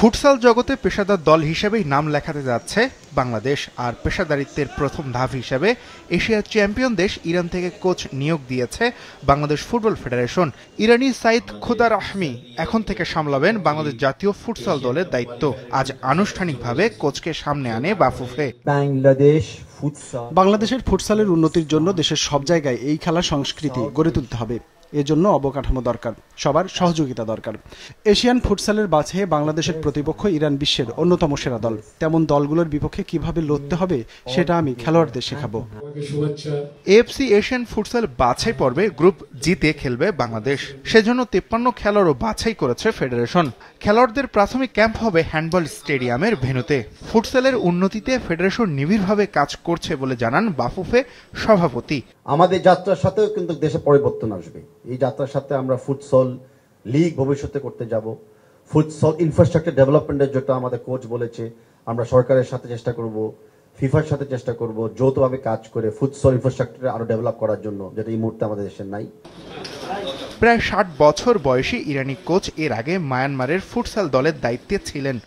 Futsal জগতে পেশাদার দল হিসেবেই নাম লেখাতে যাচ্ছে বাংলাদেশ। আর পেশাদারিত্বের প্রথম ধাপ হিসেবে এশিয়ার চ্যাম্পিয়ন দেশ ইরান থেকে কোচ নিয়োগ দিয়েছে বাংলাদেশ ফুটবল ফেডারেশন। ইরানি সাইদ খুদা রাহমি এখন থেকে সামলাবেন বাংলাদেশ জাতীয় ফুটসাল দলের দায়িত্ব। আজ আনুষ্ঠানিকভাবে কোচকে সামনে আনে বাফুফে। বাংলাদেশের ফুটসালের উন্নতির জন্য দেশের সব জায়গায় এই খেলার সংস্কৃতি গড়ে তুলতে হবে। এজন্য অবকাঠামো দরকার, সবার সহযোগিতা দরকার। এশিয়ান ফুটসালের বাছাইয়ে বাংলাদেশের প্রতিপক্ষ ইরান বিশ্বের অন্যতম সেরা দল। তেমন দলগুলোর বিপক্ষে কিভাবে লড়তে হবে সেটা আমি খেলোয়াড়দের শেখাবো। এএফসি এশিয়ান ফুটসাল বাছাই পর্বে গ্রুপ জিতে খেলবে বাংলাদেশ। সেজন্য 53 খেলোয়াড়ও বাছাই করেছে ফেডারেশন। খেলোয়াড়দের প্রাথমিক ক্যাম্প হবে হ্যান্ডবল স্টেডিয়ামের ভেন্যুতে। ফুটসালের উন্নতিতে ফেডারেশন নিবিড়ভাবে কাজ করছে বলে জানান বাফুফে সভাপতি। আমাদের যাত্রার সাথেও কিন্তু দেশে পরিবর্তন আসবে। এই যাত্রার সাথে আমরা ফুটসল লিগ ভবিষ্যতে করতে যাব। ফুটসল ইনফ্রাস্ট্রাকচার ডেভেলপমেন্টের যেটা আমাদের কোচ বলেছে, আমরা সরকারের সাথে চেষ্টা করব, ফিফার সাথে চেষ্টা করব যৌথভাবে কাজ করে ফুটসল ইনফ্রাস্ট্রাকচার আরো ডেভেলপ করার জন্য, যেটা এই মুহূর্তে আমাদের দেশে নাই। প্রায় 60 বছর বয়সী ইরানি কোচ এর আগে মায়ানমারের ফুটসাল দলের দায়িত্বে ছিলেন।